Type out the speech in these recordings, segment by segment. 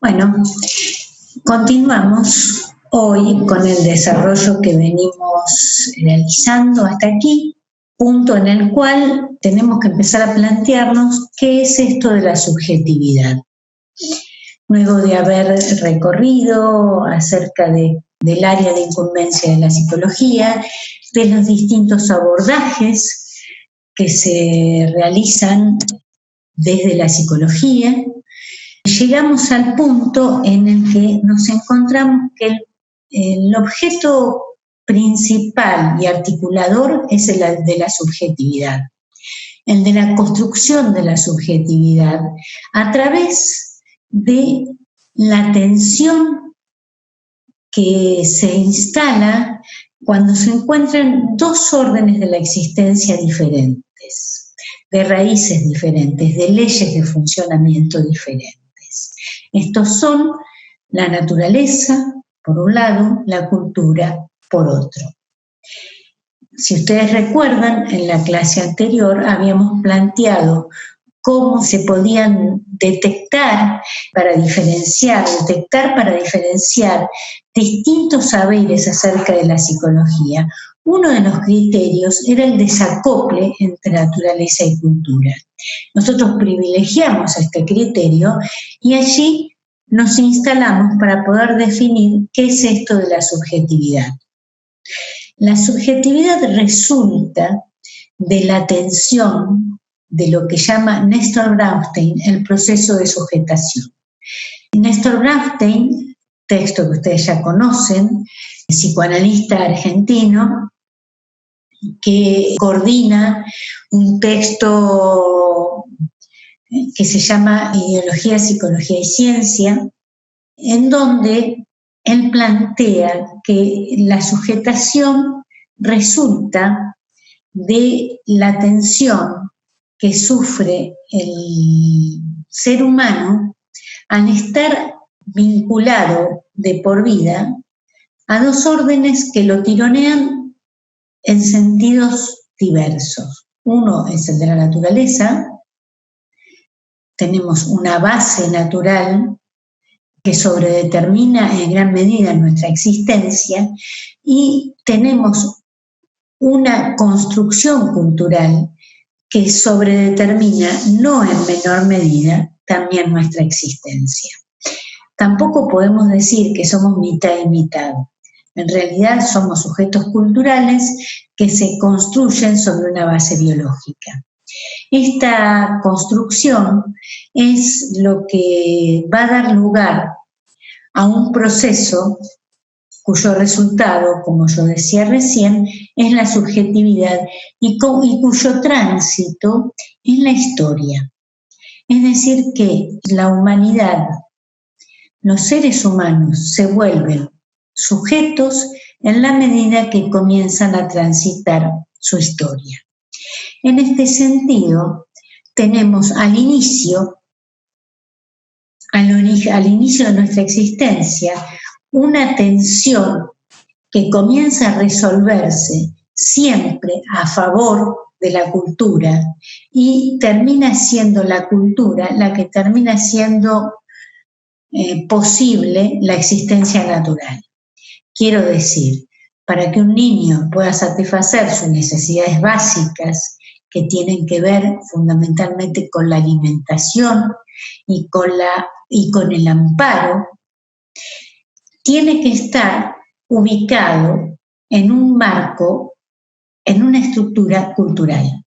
Bueno, continuamos hoy con el desarrollo que venimos realizando hasta aquí, punto en el cual tenemos que empezar a plantearnos qué es esto de la subjetividad. Luego de haber recorrido acerca del área de incumbencia de la psicología, de los distintos abordajes que se realizan desde la psicología, llegamos al punto en el que nos encontramos que el objeto principal y articulador es el de la subjetividad, el de la construcción de la subjetividad a través de la tensión que se instala cuando se encuentran dos órdenes de la existencia diferentes, de raíces diferentes, de leyes de funcionamiento diferentes. Estos son la naturaleza, por un lado, la cultura, por otro. Si ustedes recuerdan, en la clase anterior habíamos planteado cómo se podían detectar para diferenciar distintos saberes acerca de la psicología. Uno de los criterios era el desacople entre naturaleza y cultura. Nosotros privilegiamos este criterio y allí nos instalamos para poder definir qué es esto de la subjetividad. La subjetividad resulta de la tensión de lo que llama Néstor Bernstein el proceso de sujetación. Néstor Bernstein, texto que ustedes ya conocen, psicoanalista argentino, que coordina un texto que se llama Ideología, Psicología y Ciencia, en donde él plantea que la sujetación resulta de la tensión que sufre el ser humano al estar vinculado de por vida a dos órdenes que lo tironean en sentidos diversos. Uno es el de la naturaleza. Tenemos una base natural que sobredetermina en gran medida nuestra existencia y tenemos una construcción cultural que sobredetermina, no en menor medida, también nuestra existencia. Tampoco podemos decir que somos mitad y mitad. En realidad somos sujetos culturales que se construyen sobre una base biológica. Esta construcción es lo que va a dar lugar a un proceso cuyo resultado, como yo decía recién, es la subjetividad y cuyo tránsito es la historia. Es decir, que la humanidad, los seres humanos, se vuelven sujetos en la medida que comienzan a transitar su historia. En este sentido, tenemos al inicio de nuestra existencia una tensión que comienza a resolverse siempre a favor de la cultura y termina siendo la cultura la que termina siendo posible la existencia natural. Quiero decir, para que un niño pueda satisfacer sus necesidades básicas, que tienen que ver fundamentalmente con la alimentación y con el amparo, tiene que estar ubicado en un marco, en una estructura cultural.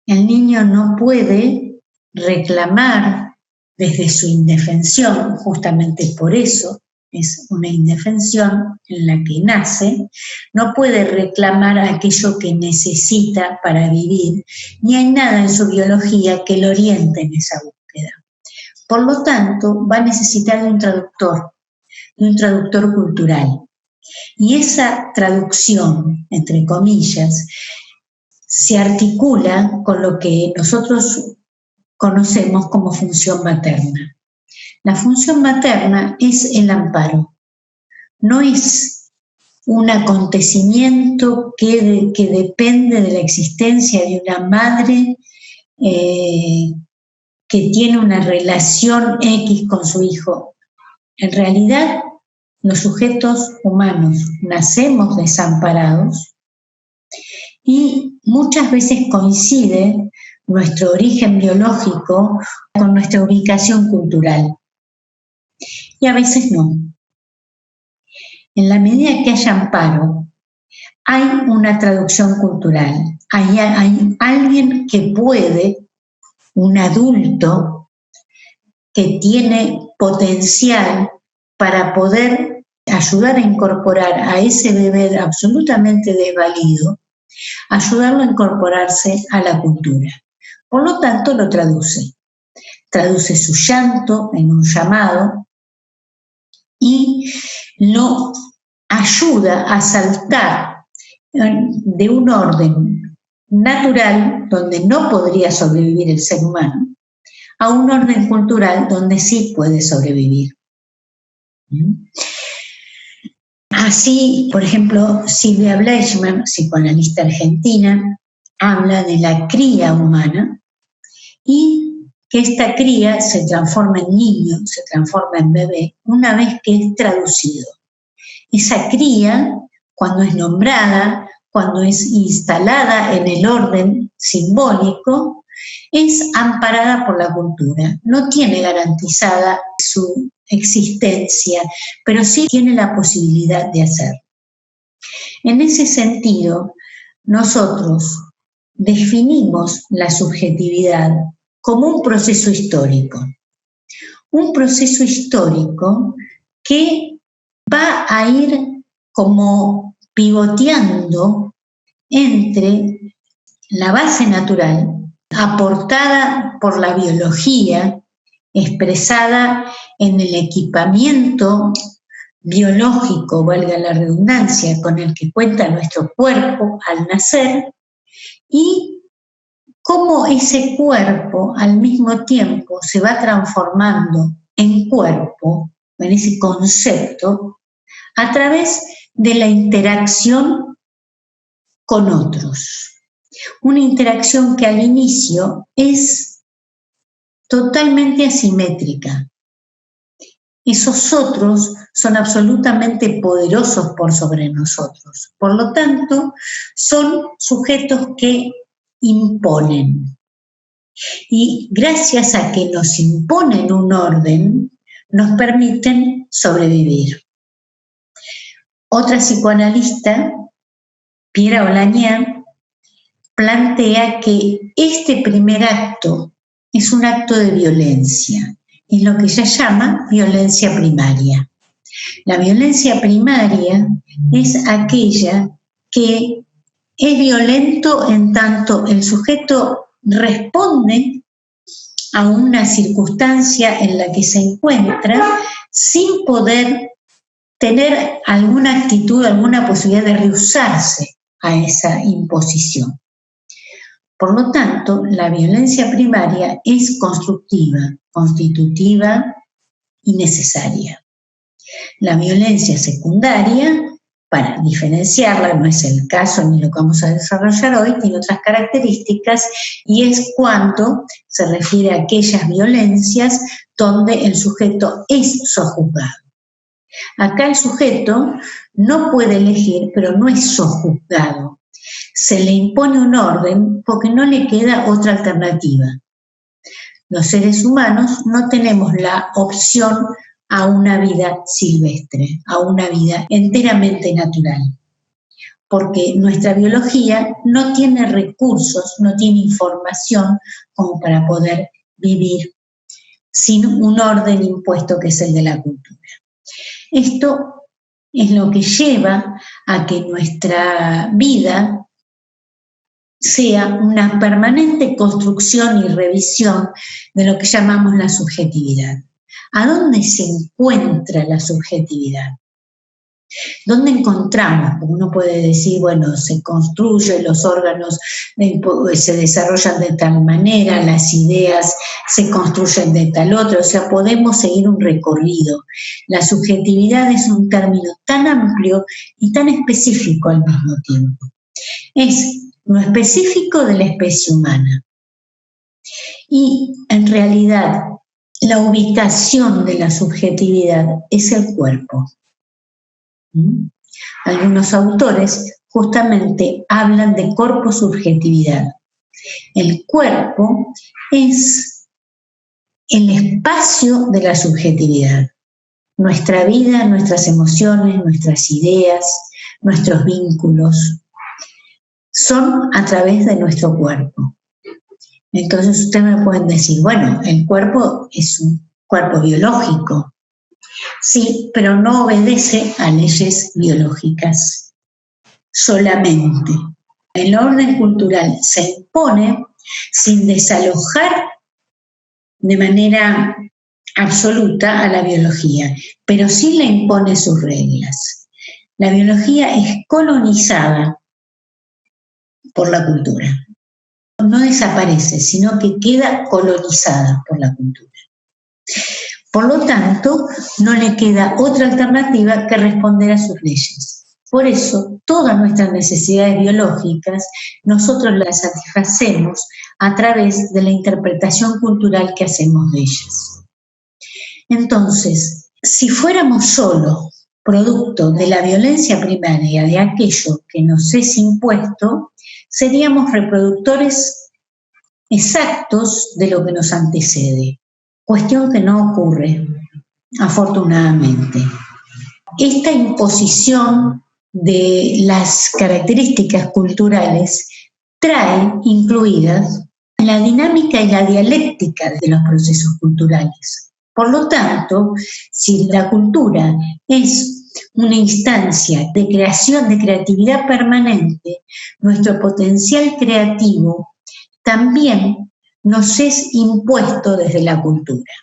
El niño no puede reclamar desde su indefensión, justamente por eso es una indefensión en la que nace, no puede reclamar aquello que necesita para vivir, ni hay nada en su biología que lo oriente en esa búsqueda. Por lo tanto, va a necesitar de un traductor cultural. Y esa traducción, entre comillas, se articula con lo que nosotros conocemos como función materna. La función materna es el amparo, no es un acontecimiento que depende de la existencia de una madre que tiene una relación X con su hijo. En realidad, los sujetos humanos nacemos desamparados y muchas veces coincide nuestro origen biológico con nuestra ubicación cultural. Y a veces no. En la medida que haya amparo, hay una traducción cultural. Hay alguien que puede, un adulto, que tiene potencial para poder ayudar a incorporar a ese bebé absolutamente desvalido, ayudarlo a incorporarse a la cultura. Por lo tanto, lo traduce. Traduce su llanto en un llamado y lo ayuda a saltar de un orden natural donde no podría sobrevivir el ser humano a un orden cultural donde sí puede sobrevivir. Así, por ejemplo, Silvia Bleichmann, psicoanalista argentina, habla de la cría humana y que esta cría se transforma en niño, se transforma en bebé, una vez que es traducido. Esa cría, cuando es nombrada, cuando es instalada en el orden simbólico, es amparada por la cultura. No tiene garantizada su existencia, pero sí tiene la posibilidad de hacerlo. En ese sentido, nosotros definimos la subjetividad como un proceso histórico. Un proceso histórico que va a ir como pivoteando entre la base natural, aportada por la biología, expresada en el equipamiento biológico, valga la redundancia, con el que cuenta nuestro cuerpo al nacer, y cómo ese cuerpo al mismo tiempo se va transformando en cuerpo, en ese concepto, a través de la interacción con otros. Una interacción que al inicio es totalmente asimétrica. Esos otros son absolutamente poderosos por sobre nosotros. Por lo tanto, son sujetos que imponen. Y gracias a que nos imponen un orden, nos permiten sobrevivir. Otra psicoanalista, Piera Olagnian, plantea que este primer acto es un acto de violencia, es lo que ella llama violencia primaria. La violencia primaria es aquella que es violento en tanto el sujeto responde a una circunstancia en la que se encuentra sin poder tener alguna actitud, alguna posibilidad de rehusarse a esa imposición. Por lo tanto, la violencia primaria es constructiva, constitutiva y necesaria. La violencia secundaria, para diferenciarla, no es el caso ni lo que vamos a desarrollar hoy, tiene otras características y es cuando se refiere a aquellas violencias donde el sujeto es sojuzgado. Acá el sujeto no puede elegir, pero no es sojuzgado. Se le impone un orden porque no le queda otra alternativa. Los seres humanos no tenemos la opción a una vida silvestre, a una vida enteramente natural, porque nuestra biología no tiene recursos, no tiene información como para poder vivir sin un orden impuesto que es el de la cultura. Esto es lo que lleva a que nuestra vida sea una permanente construcción y revisión de lo que llamamos la subjetividad. ¿A dónde se encuentra la subjetividad? ¿Dónde encontramos? Porque uno puede decir, bueno, se construye, los órganos se desarrollan de tal manera, las ideas se construyen de tal otra, o sea, podemos seguir un recorrido. La subjetividad es un término tan amplio y tan específico al mismo tiempo. Es lo específico de la especie humana. Y en realidad la ubicación de la subjetividad es el cuerpo. Algunos autores justamente hablan de corposubjetividad. El cuerpo es el espacio de la subjetividad. Nuestra vida, nuestras emociones, nuestras ideas, nuestros vínculos son a través de nuestro cuerpo. Entonces ustedes me pueden decir, bueno, el cuerpo es un cuerpo biológico. Sí, pero no obedece a leyes biológicas solamente. El orden cultural se impone sin desalojar de manera absoluta a la biología, pero sí le impone sus reglas. La biología es colonizada por la cultura. No desaparece, sino que queda colonizada por la cultura. Por lo tanto, no le queda otra alternativa que responder a sus leyes. Por eso, todas nuestras necesidades biológicas, nosotros las satisfacemos a través de la interpretación cultural que hacemos de ellas. Entonces, si fuéramos solo producto de la violencia primaria, de aquello que nos es impuesto, seríamos reproductores exactos de lo que nos antecede. Cuestión que no ocurre, afortunadamente. Esta imposición de las características culturales trae incluidas la dinámica y la dialéctica de los procesos culturales. Por lo tanto, si la cultura es una instancia de creación, de creatividad permanente, nuestro potencial creativo también nos es impuesto desde la cultura.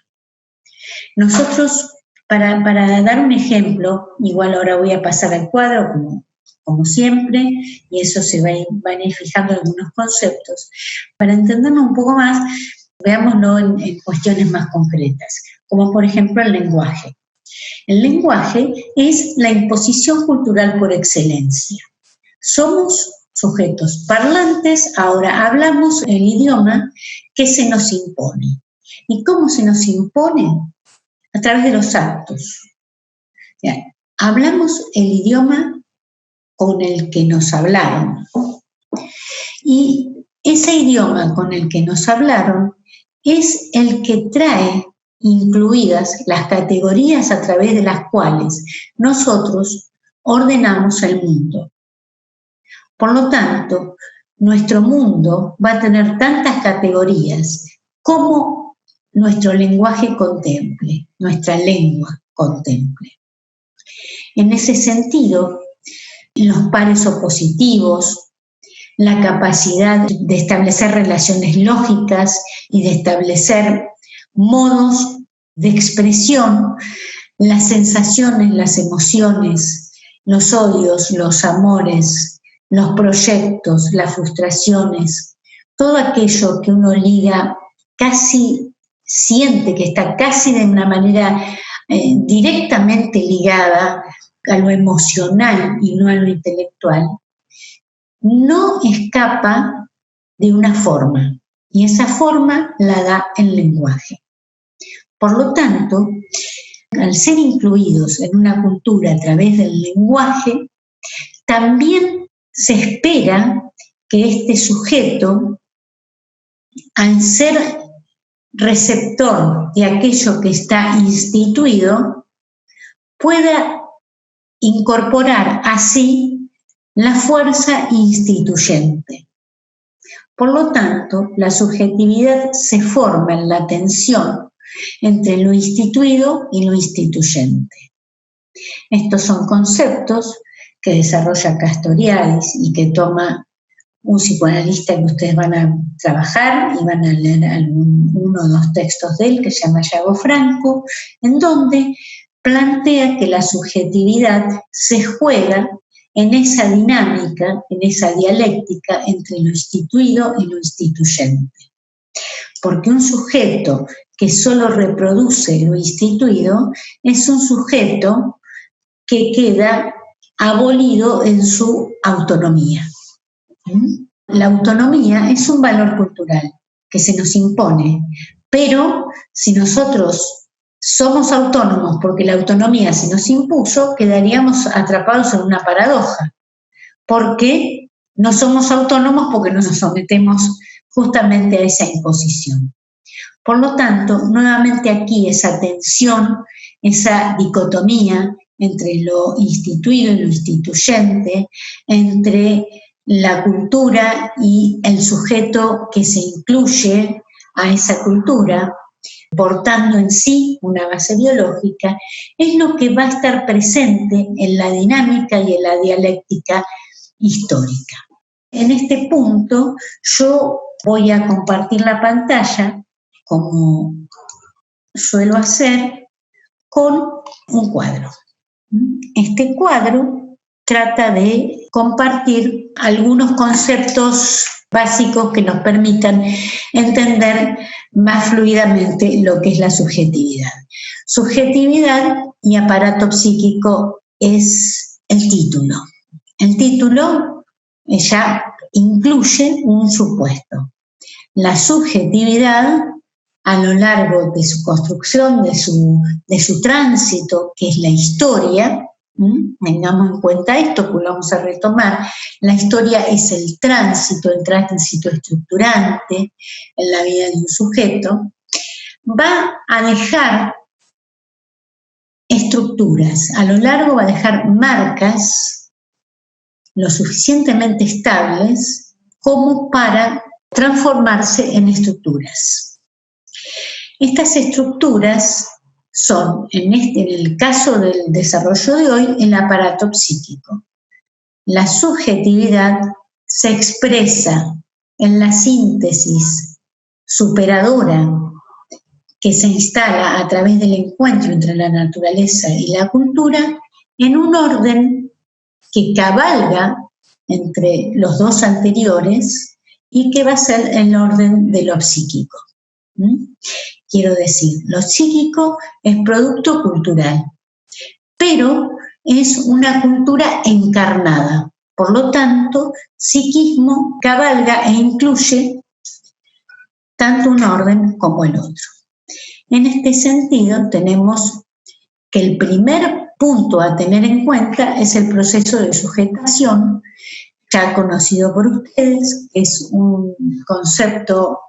Nosotros, para dar un ejemplo, igual ahora voy a pasar al cuadro como siempre, y eso se van a ir fijando algunos conceptos. Para entenderlo un poco más, veámoslo en cuestiones más concretas, como por ejemplo el lenguaje. El lenguaje es la imposición cultural por excelencia. Somos sujetos parlantes, ahora hablamos el idioma que se nos impone. ¿Y cómo se nos impone? A través de los actos. Hablamos el idioma con el que nos hablaron. Y ese idioma con el que nos hablaron es el que trae incluidas las categorías a través de las cuales nosotros ordenamos el mundo. Por lo tanto, nuestro mundo va a tener tantas categorías como nuestro lenguaje contemple, nuestra lengua contemple. En ese sentido, los pares opositivos, la capacidad de establecer relaciones lógicas y de establecer modos de expresión, las sensaciones, las emociones, los odios, los amores, los proyectos, las frustraciones, todo aquello que uno liga casi, siente que está casi de una manera directamente ligada a lo emocional y no a lo intelectual, no escapa de una forma, y esa forma la da el lenguaje. Por lo tanto, al ser incluidos en una cultura a través del lenguaje, también se espera que este sujeto, al ser receptor de aquello que está instituido, pueda incorporar así la fuerza instituyente. Por lo tanto, la subjetividad se forma en la tensión entre lo instituido y lo instituyente. Estos son conceptos que desarrolla Castoriadis y que toma un psicoanalista que ustedes van a trabajar y van a leer uno o dos textos de él que se llama Yago Franco, en donde plantea que la subjetividad se juega en esa dinámica, en esa dialéctica entre lo instituido y lo instituyente. Porque un sujeto que solo reproduce lo instituido es un sujeto que queda abolido en su autonomía. La autonomía es un valor cultural que se nos impone. Pero si nosotros somos autónomos porque la autonomía se nos impuso, quedaríamos atrapados en una paradoja, porque no somos autónomos porque no nos sometemos justamente a esa imposición. Por lo tanto, nuevamente aquí esa tensión, esa dicotomía entre lo instituido y lo instituyente, entre la cultura y el sujeto que se incluye a esa cultura, portando en sí una base biológica, es lo que va a estar presente en la dinámica y en la dialéctica histórica. En este punto yo voy a compartir la pantalla, como suelo hacer, con un cuadro. Este cuadro trata de compartir algunos conceptos básicos que nos permitan entender más fluidamente lo que es la subjetividad. Subjetividad y aparato psíquico es el título. El título ya incluye un supuesto. La subjetividad, a lo largo de su construcción, de su tránsito, que es la historia, tengamos en cuenta esto, que lo vamos a retomar, la historia es el tránsito estructurante en la vida de un sujeto, va a dejar estructuras, a lo largo va a dejar marcas lo suficientemente estables como para transformarse en estructuras. Estas estructuras son, en el caso del desarrollo de hoy, el aparato psíquico. La subjetividad se expresa en la síntesis superadora que se instala a través del encuentro entre la naturaleza y la cultura en un orden que cabalga entre los dos anteriores y que va a ser el orden de lo psíquico. Quiero decir, lo psíquico es producto cultural, pero es una cultura encarnada. Por lo tanto, psiquismo cabalga e incluye tanto un orden como el otro. En este sentido, tenemos que el primer punto a tener en cuenta es el proceso de sujetación, ya conocido por ustedes, que es un concepto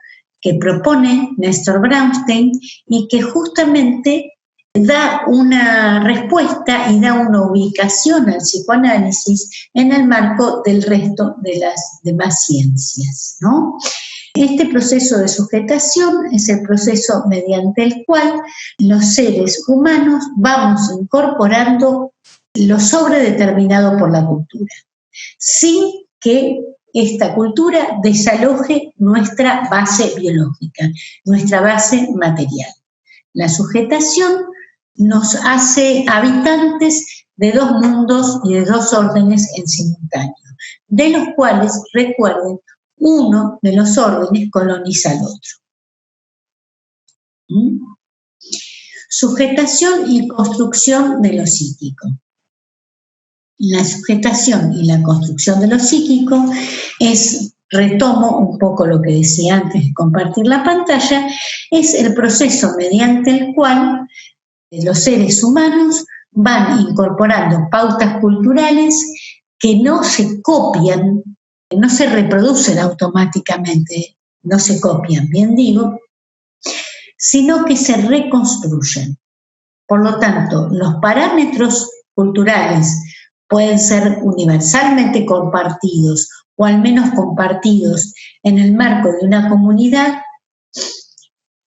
que propone Néstor Brownstein y que justamente da una respuesta y da una ubicación al psicoanálisis en el marco del resto de las demás ciencias, ¿no? Este proceso de sujetación es el proceso mediante el cual los seres humanos vamos incorporando lo sobredeterminado por la cultura, sin que esta cultura desaloje nuestra base biológica, nuestra base material. La sujetación nos hace habitantes de dos mundos y de dos órdenes en simultáneo, de los cuales, recuerden, uno de los órdenes coloniza al otro. Sujetación y construcción de lo psíquico. La sujetación y la construcción de lo psíquico es, retomo un poco lo que decía antes de compartir la pantalla, es el proceso mediante el cual los seres humanos van incorporando pautas culturales que no se copian, no se reproducen automáticamente, no se copian, bien digo, sino que se reconstruyen. Por lo tanto, los parámetros culturales pueden ser universalmente compartidos o al menos compartidos en el marco de una comunidad,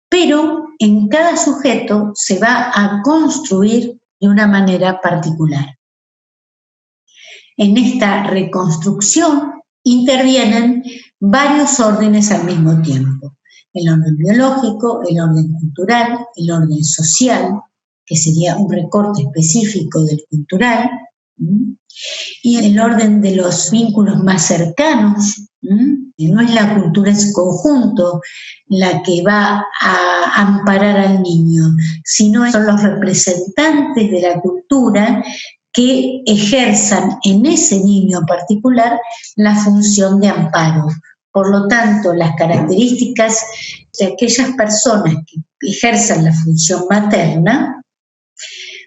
pero en cada sujeto se va a construir de una manera particular. En esta reconstrucción intervienen varios órdenes al mismo tiempo. El orden biológico, el orden cultural, el orden social, que sería un recorte específico del cultural, y el orden de los vínculos más cercanos. No es la cultura en su conjunto la que va a amparar al niño, sino son los representantes de la cultura que ejerzan en ese niño particular la función de amparo, Por lo tanto, las características de aquellas personas que ejerzan la función materna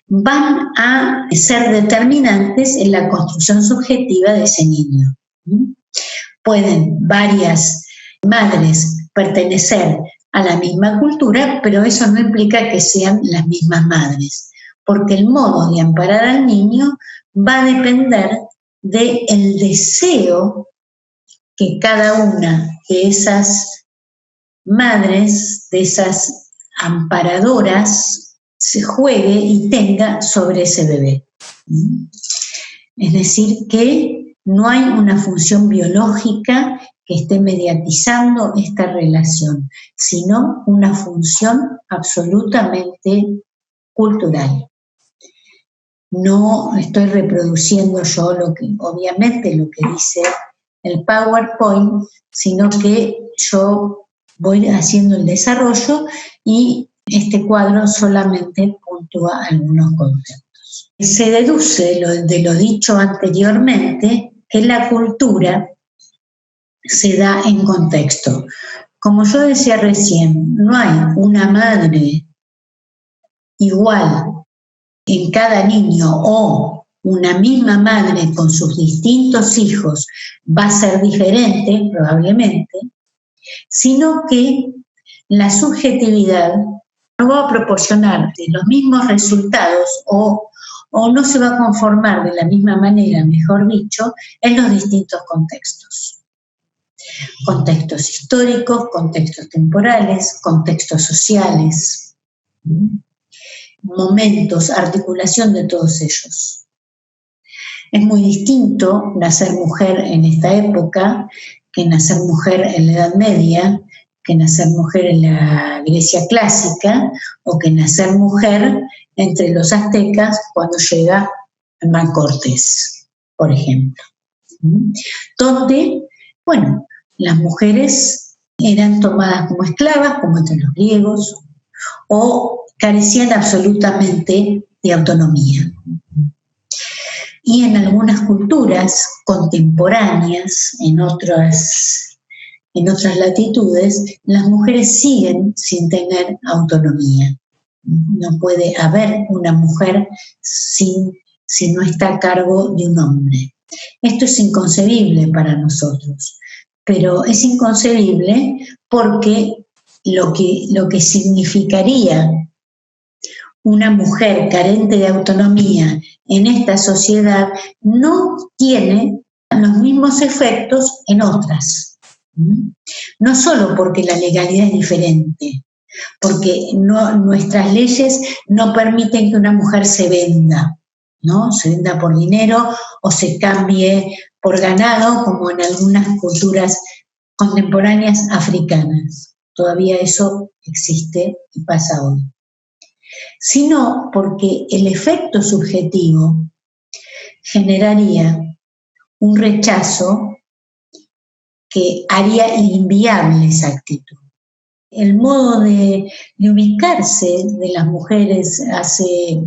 van a ser determinantes en la construcción subjetiva de ese niño. Pueden varias madres pertenecer a la misma cultura, pero eso no implica que sean las mismas madres, porque el modo de amparar al niño va a depender del deseo que cada una de esas madres, de esas amparadoras, se juegue y tenga sobre ese bebé. Es decir, que no hay una función biológica que esté mediatizando esta relación, sino una función absolutamente cultural. No estoy reproduciendo yo obviamente lo que dice el PowerPoint, sino que yo voy haciendo el desarrollo y este cuadro solamente puntúa algunos conceptos. Se deduce de lo dicho anteriormente que la cultura se da en contexto. Como yo decía recién, no hay una madre igual en cada niño o una misma madre con sus distintos hijos va a ser diferente, probablemente, sino que la subjetividad no va a proporcionar los mismos resultados o no se va a conformar de la misma manera, mejor dicho, en los distintos contextos. Contextos históricos, contextos temporales, contextos sociales, momentos, articulación de todos ellos. Es muy distinto nacer mujer en esta época que nacer mujer en la Edad Media, que nacer mujer en la Grecia clásica o que nacer mujer entre los aztecas cuando llega Hernán Cortés, por ejemplo. Donde, bueno, las mujeres eran tomadas como esclavas, como entre los griegos, o carecían absolutamente de autonomía. Y en algunas culturas contemporáneas, en otras latitudes, las mujeres siguen sin tener autonomía. No puede haber una mujer si no está a cargo de un hombre. Esto es inconcebible para nosotros, pero es inconcebible porque lo que significaría una mujer carente de autonomía en esta sociedad no tiene los mismos efectos en otras. No solo porque la legalidad es diferente, porque nuestras leyes no permiten que una mujer se venda, ¿no? Se venda por dinero o se cambie por ganado, como en algunas culturas contemporáneas africanas. Todavía eso existe y pasa hoy. Sino porque el efecto subjetivo generaría un rechazo que haría inviable esa actitud. El modo de ubicarse de las mujeres hace,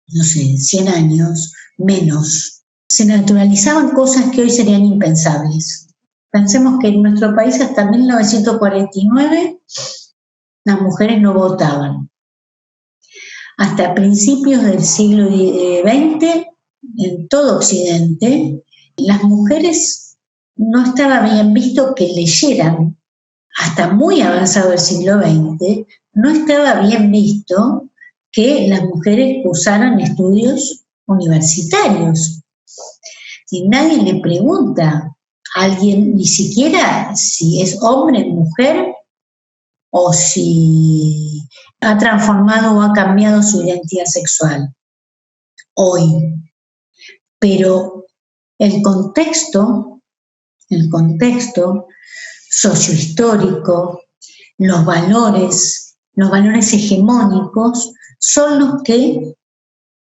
100 años, menos, se naturalizaban cosas que hoy serían impensables. Pensemos que en nuestro país hasta 1949 las mujeres no votaban. Hasta principios del siglo XX, en todo Occidente, las mujeres no estaba bien visto que leyeran. Hasta muy avanzado el siglo XX, no estaba bien visto que las mujeres cursaran estudios universitarios. Si nadie le pregunta a alguien, ni siquiera si es hombre o mujer, o si ha transformado o ha cambiado su identidad sexual hoy. Pero el contexto sociohistórico, los valores hegemónicos son los que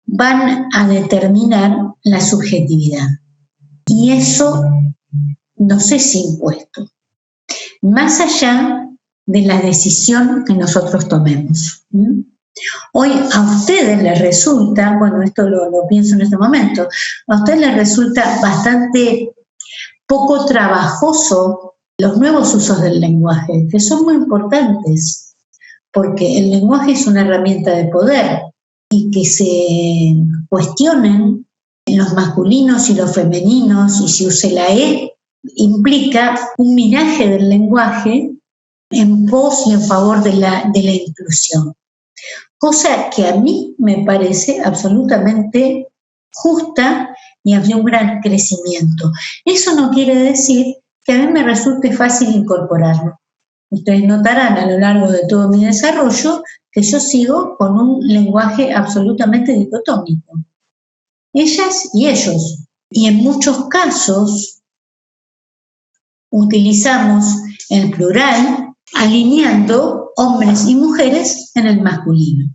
van a determinar la subjetividad. Y eso nos es impuesto, más allá de la decisión que nosotros tomemos. Hoy a ustedes les resulta, bueno, esto lo pienso en este momento, a ustedes les resulta bastante poco trabajoso los nuevos usos del lenguaje, que son muy importantes, porque el lenguaje es una herramienta de poder y que se cuestionen los masculinos y los femeninos, y si use la E, implica un minaje del lenguaje en pos y en favor de la inclusión. Cosa que a mí me parece absolutamente justa y de un gran crecimiento. Eso no quiere decir que a mí me resulte fácil incorporarlo. Ustedes notarán a lo largo de todo mi desarrollo que yo sigo con un lenguaje absolutamente dicotómico. Ellas y ellos. Y en muchos casos utilizamos el plural alineando hombres y mujeres en el masculino.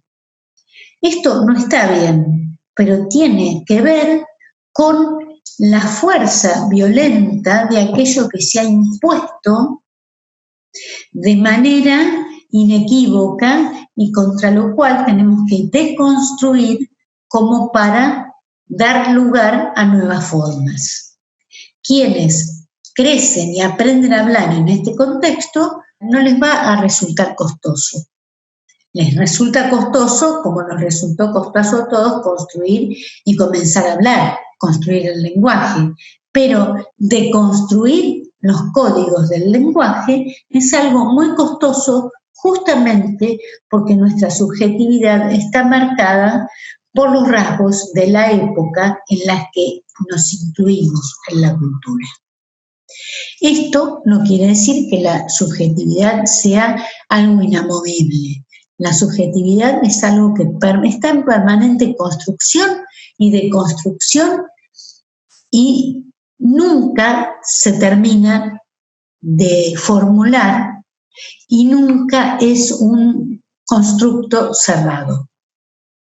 Esto no está bien, pero tiene que ver con la fuerza violenta de aquello que se ha impuesto de manera inequívoca y contra lo cual tenemos que deconstruir como para dar lugar a nuevas formas. Quienes crecen y aprenden a hablar en este contexto, no les va a resultar costoso. Les resulta costoso, como nos resultó costoso a todos, construir y comenzar a hablar, construir el lenguaje. Pero deconstruir los códigos del lenguaje es algo muy costoso justamente porque nuestra subjetividad está marcada por los rasgos de la época en la que nos incluimos en la cultura. Esto no quiere decir que la subjetividad sea algo inamovible. La subjetividad es algo que está en permanente construcción y deconstrucción y nunca se termina de formular y nunca es un constructo cerrado,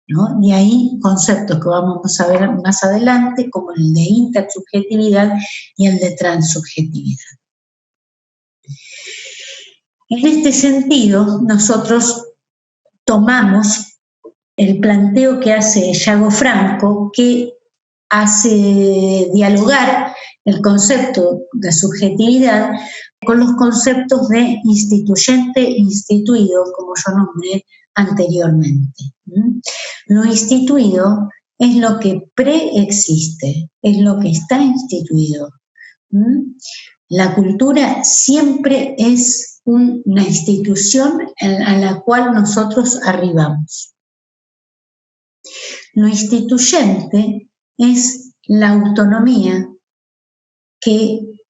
¿no? Y hay conceptos que vamos a ver más adelante, como el de intersubjetividad y el de transsubjetividad. En este sentido, nosotros tomamos el planteo que hace Yago Franco, que hace dialogar el concepto de subjetividad con los conceptos de instituyente e instituido, como yo nombré anteriormente. Lo instituido es lo que preexiste, es lo que está instituido. La cultura siempre es una institución a la cual nosotros arribamos. Lo instituyente es la autonomía que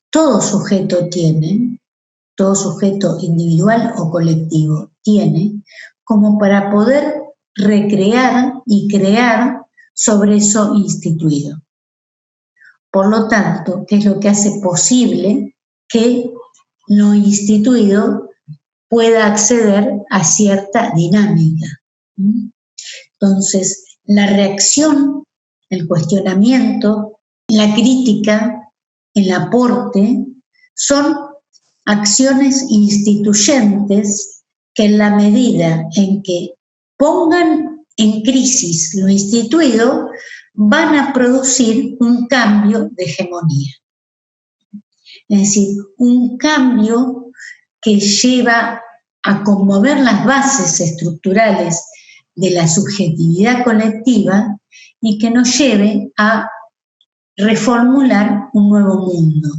todo sujeto tiene, todo sujeto individual o colectivo tiene, como para poder recrear y crear sobre eso instituido. Por lo tanto, ¿qué es lo que hace posible que lo instituido pueda acceder a cierta dinámica? Entonces, la reacción, el cuestionamiento, la crítica, el aporte, son acciones instituyentes que en la medida en que pongan en crisis lo instituido, van a producir un cambio de hegemonía. Es decir, un cambio que lleva a conmover las bases estructurales de la subjetividad colectiva y que nos lleve a reformular un nuevo mundo.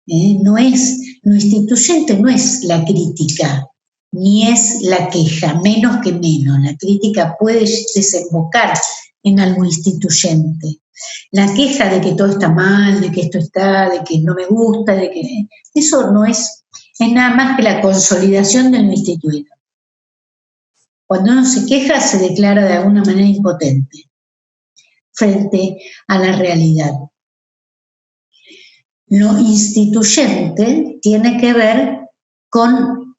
Lo instituyente no es la crítica, ni es la queja, menos que menos. La crítica puede desembocar en algo instituyente. La queja de que todo está mal, de que esto está, de que no me gusta, de que eso no es nada más que la consolidación de lo instituido. Cuando uno se queja, se declara de alguna manera impotente frente a la realidad. Lo instituyente tiene que ver con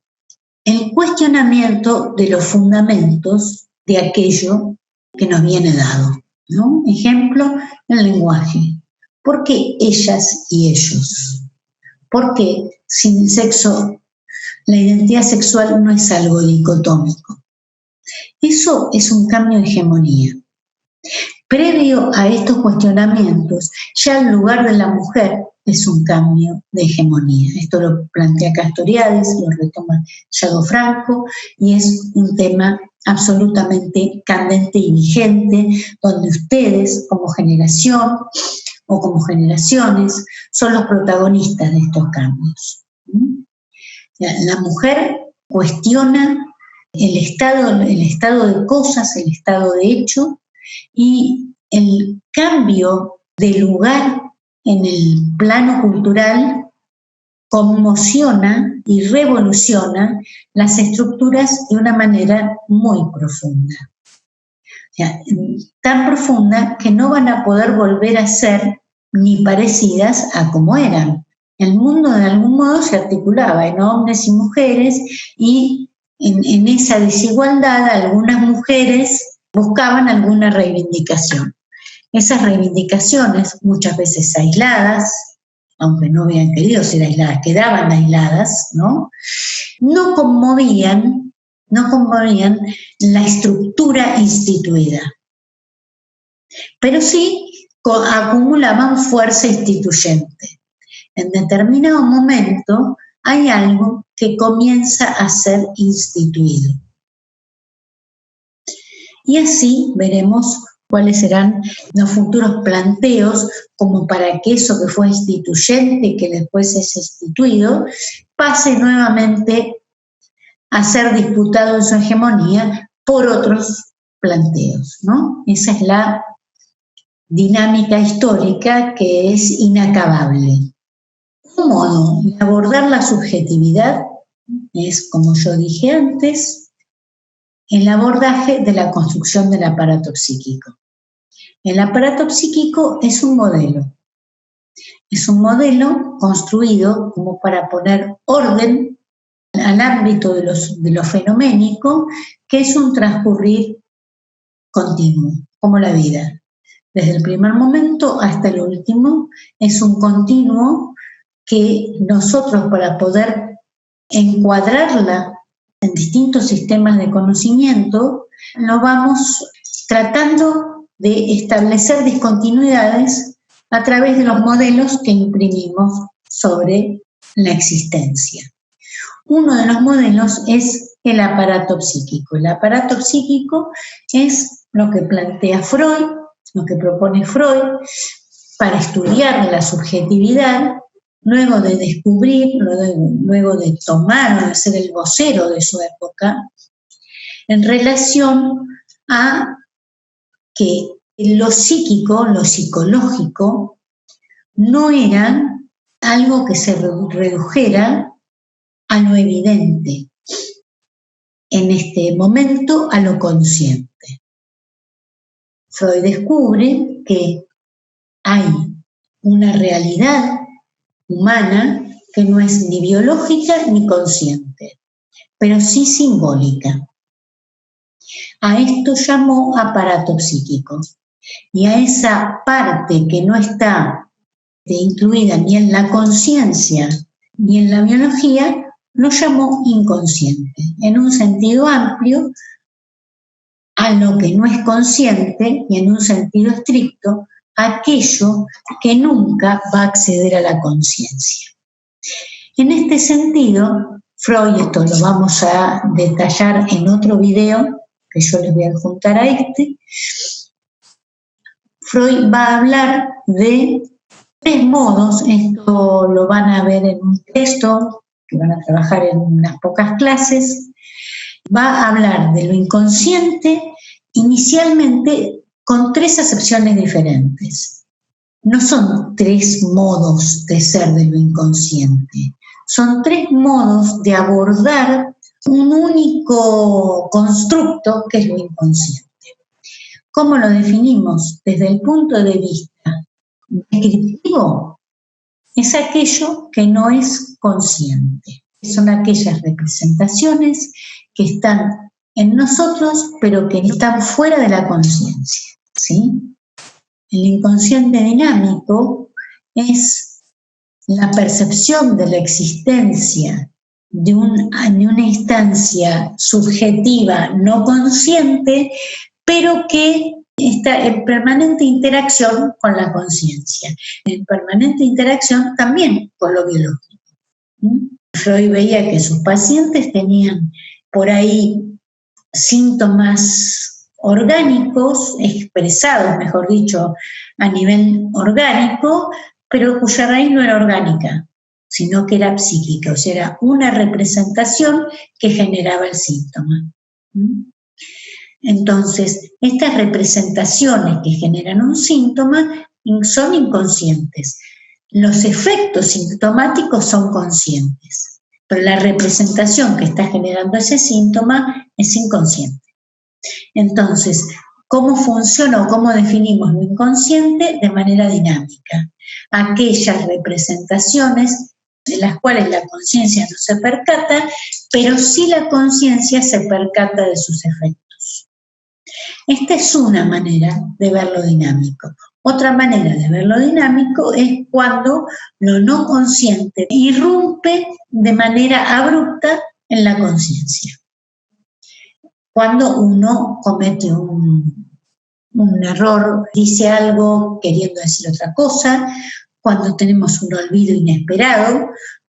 el cuestionamiento de los fundamentos de aquello que nos viene dado, ¿no? Ejemplo, el lenguaje. ¿Por qué ellas y ellos? ¿Por qué sin sexo la identidad sexual no es algo dicotómico? Eso es un cambio de hegemonía. Previo a estos cuestionamientos, ya el lugar de la mujer es un cambio de hegemonía. Esto lo plantea Castoriadis, lo retoma Yago Franco, y es un tema absolutamente candente y vigente, donde ustedes como generación o como generaciones son los protagonistas de estos cambios. La mujer cuestiona el estado de cosas, el estado de hecho, y el cambio de lugar en el plano cultural conmociona y revoluciona las estructuras de una manera muy profunda. O sea, tan profunda que no van a poder volver a ser ni parecidas a como eran. El mundo de algún modo se articulaba en hombres y mujeres, y en esa desigualdad algunas mujeres buscaban alguna reivindicación. Esas reivindicaciones, muchas veces aisladas, aunque no habían querido ser aisladas, quedaban aisladas, ¿no? No conmovían la estructura instituida, pero sí acumulaban fuerza instituyente. En determinado momento hay algo que comienza a ser instituido. Y así veremos cuáles serán los futuros planteos como para que eso que fue instituyente, que después es instituido, pase nuevamente a ser disputado en su hegemonía por otros planteos, ¿no? Esa es la dinámica histórica que es inacabable. Un modo de abordar la subjetividad es, como yo dije antes, el abordaje de la construcción del aparato psíquico. El aparato psíquico es un modelo construido como para poner orden al ámbito de lo fenoménico, que es un transcurrir continuo, como la vida. Desde el primer momento hasta el último es un continuo que nosotros, para poder encuadrarla en distintos sistemas de conocimiento, lo vamos tratando de establecer discontinuidades a través de los modelos que imprimimos sobre la existencia. Uno de los modelos es el aparato psíquico. El aparato psíquico es lo que plantea Freud, lo que propone Freud para estudiar la subjetividad, luego de descubrir, luego de tomar o de ser el vocero de su época, en relación a que lo psíquico, lo psicológico, no era algo que se redujera a lo evidente, en este momento a lo consciente. Freud descubre que hay una realidad humana que no es ni biológica ni consciente, pero sí simbólica. A esto llamó aparato psíquico, y a esa parte que no está incluida ni en la conciencia ni en la biología, lo llamó inconsciente. En un sentido amplio, a lo que no es consciente, y en un sentido estricto, aquello que nunca va a acceder a la conciencia. En este sentido, Freud, esto lo vamos a detallar en otro video, que yo les voy a adjuntar a este, Freud va a hablar de 3 modos, esto lo van a ver en un texto que van a trabajar en unas pocas clases. Va a hablar de lo inconsciente inicialmente con 3 acepciones diferentes. No son 3 modos de ser de lo inconsciente, son 3 modos de abordar un único constructo que es lo inconsciente. ¿Cómo lo definimos? Desde el punto de vista descriptivo, es aquello que no es consciente. Son aquellas representaciones que están en nosotros, pero que están fuera de la conciencia, ¿sí? El inconsciente dinámico es la percepción de la existencia de una instancia subjetiva no consciente, pero que está en permanente interacción con la conciencia, en permanente interacción también con lo biológico. Freud veía que sus pacientes tenían por ahí síntomas orgánicos, expresados, mejor dicho, a nivel orgánico, pero cuya raíz no era orgánica, sino que era psíquica, o sea, era una representación que generaba el síntoma. Entonces, estas representaciones que generan un síntoma son inconscientes. Los efectos sintomáticos son conscientes, pero la representación que está generando ese síntoma es inconsciente. Entonces, ¿cómo funciona o cómo definimos lo inconsciente? De manera dinámica. Aquellas representaciones de las cuales la conciencia no se percata, pero sí la conciencia se percata de sus efectos. Esta es una manera de verlo dinámico. Otra manera de verlo dinámico es cuando lo no consciente irrumpe de manera abrupta en la conciencia. Cuando uno comete un error, dice algo queriendo decir otra cosa, cuando tenemos un olvido inesperado,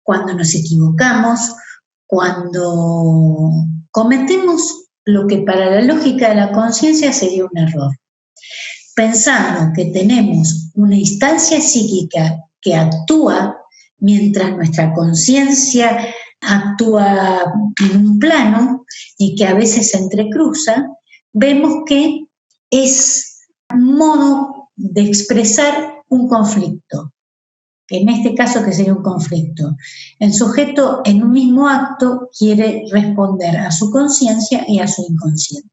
cuando nos equivocamos, cuando cometemos lo que para la lógica de la conciencia sería un error. Pensando que tenemos una instancia psíquica que actúa mientras nuestra conciencia actúa en un plano y que a veces se entrecruza, vemos que es un modo de expresar un conflicto. En este caso, que sería un conflicto. El sujeto en un mismo acto quiere responder a su conciencia y a su inconsciente.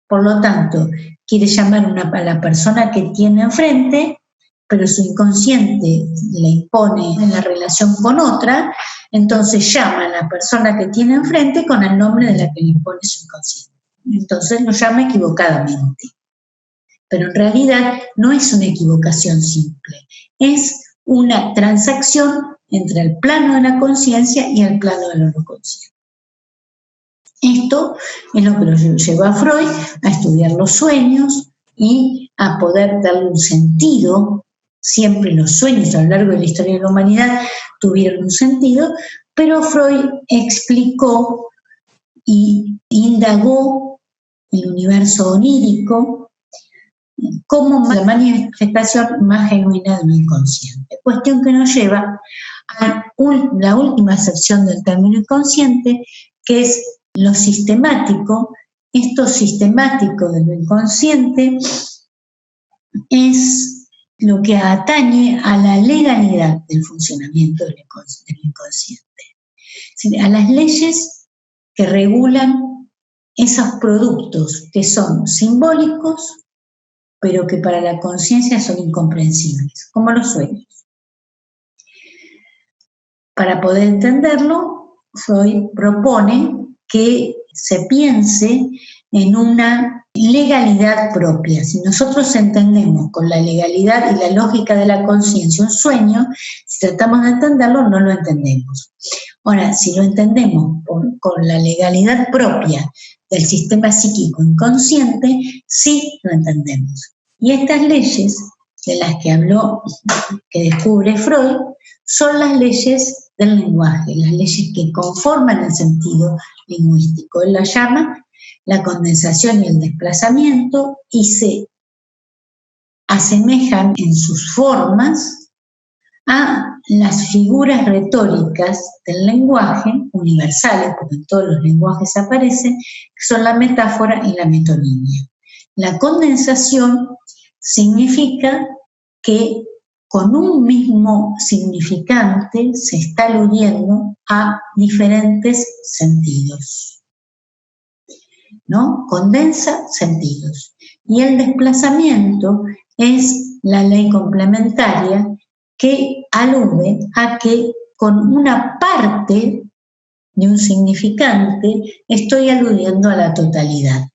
Por lo tanto, quiere llamar a la persona que tiene enfrente, pero su inconsciente le impone en la relación con otra, entonces llama a la persona que tiene enfrente con el nombre de la que le impone su inconsciente. Entonces lo llama equivocadamente. Pero en realidad no es una equivocación simple, es una transacción entre el plano de la conciencia y el plano de lo no consciente. Esto es lo que lo llevó a Freud a estudiar los sueños y a poder darle un sentido. Siempre los sueños a lo largo de la historia de la humanidad tuvieron un sentido, pero Freud explicó y indagó el universo onírico como la manifestación más genuina de lo inconsciente. Cuestión que nos lleva a la última acepción del término inconsciente, que es lo sistemático. Esto sistemático de lo inconsciente es lo que atañe a la legalidad del funcionamiento del inconsciente, a las leyes que regulan esos productos que son simbólicos, pero que para la conciencia son incomprensibles, como los sueños. Para poder entenderlo, Freud propone que se piense en una legalidad propia. Si nosotros entendemos con la legalidad y la lógica de la conciencia un sueño, si tratamos de entenderlo, no lo entendemos. Ahora, si lo entendemos con la legalidad propia del sistema psíquico inconsciente, sí lo entendemos. Y estas leyes de las que habló, que descubre Freud, son las leyes del lenguaje, las leyes que conforman el sentido lingüístico. Él las llama la condensación y el desplazamiento y se asemejan en sus formas a las figuras retóricas del lenguaje, universales, porque en todos los lenguajes aparecen, que son la metáfora y la metonimia. La condensación significa que con un mismo significante se está aludiendo a diferentes sentidos, ¿no? Condensa sentidos. Y el desplazamiento es la ley complementaria que alude a que con una parte de un significante estoy aludiendo a la totalidad.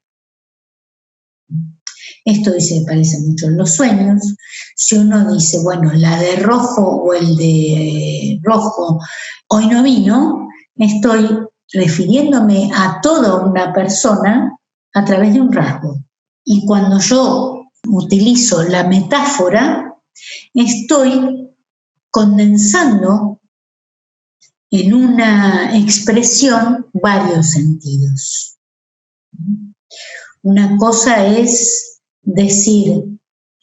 Esto se parece mucho en los sueños. Si uno dice, bueno, la de rojo o el de rojo hoy no vino, estoy refiriéndome a toda una persona a través de un rasgo. Y cuando yo utilizo la metáfora, estoy condensando en una expresión varios sentidos. Una cosa es decir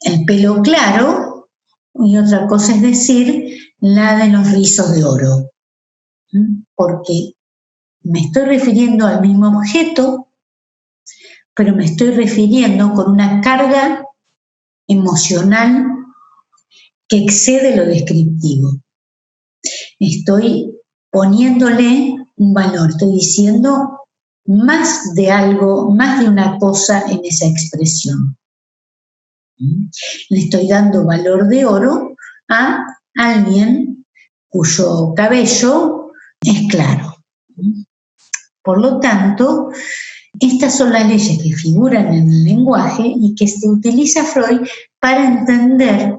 el pelo claro y otra cosa es decir la de los rizos de oro, porque me estoy refiriendo al mismo objeto, pero me estoy refiriendo con una carga emocional que excede lo descriptivo. Estoy poniéndole un valor, estoy diciendo más de algo, más de una cosa en esa expresión. Le estoy dando valor de oro a alguien cuyo cabello es claro. Por lo tanto, estas son las leyes que figuran en el lenguaje y que se utiliza Freud para entender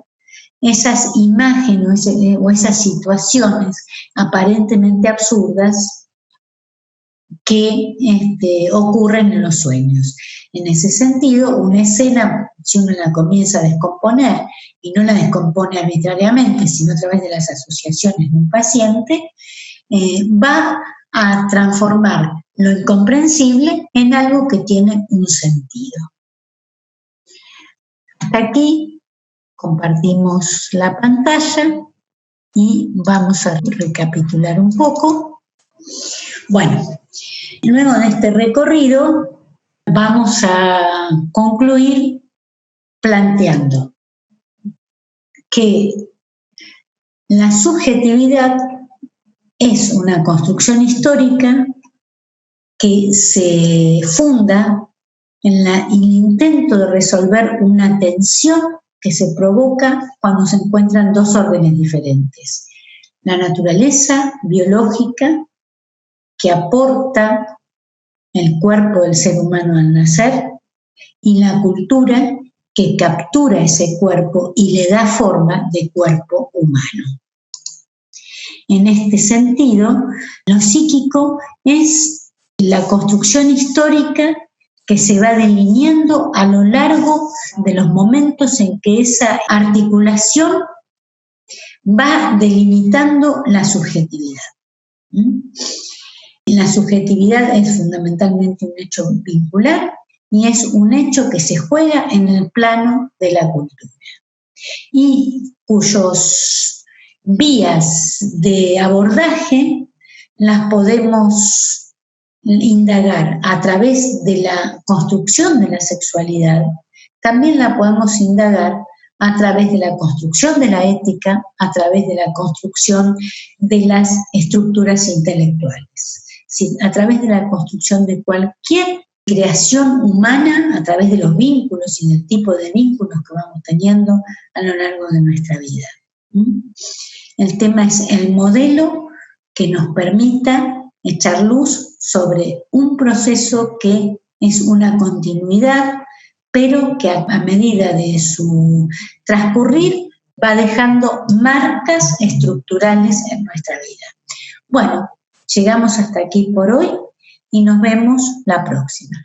esas imágenes o esas situaciones aparentemente absurdas que ocurren en los sueños. En ese sentido, una escena, si uno la comienza a descomponer y no la descompone arbitrariamente, sino a través de las asociaciones de un paciente, va a transformar lo incomprensible en algo que tiene un sentido. Hasta aquí compartimos la pantalla y vamos a recapitular un poco. Bueno, luego de este recorrido vamos a concluir planteando que la subjetividad es una construcción histórica que se funda en el intento de resolver una tensión que se provoca cuando se encuentran dos órdenes diferentes. La naturaleza biológica que aporta el cuerpo del ser humano al nacer y la cultura que captura ese cuerpo y le da forma de cuerpo humano. En este sentido, lo psíquico es la construcción histórica que se va delineando a lo largo de los momentos en que esa articulación va delimitando la subjetividad. La subjetividad es fundamentalmente un hecho vincular y es un hecho que se juega en el plano de la cultura y cuyos vías de abordaje las podemos indagar a través de la construcción de la sexualidad, también la podemos indagar a través de la construcción de la ética, a través de la construcción de las estructuras intelectuales, ¿sí? A través de la construcción de cualquier creación humana, a través de los vínculos y del tipo de vínculos que vamos teniendo a lo largo de nuestra vida. El tema es el modelo que nos permita echar luz sobre un proceso que es una continuidad, pero que a medida de su transcurrir va dejando marcas estructurales en nuestra vida. Bueno, llegamos hasta aquí por hoy y nos vemos la próxima.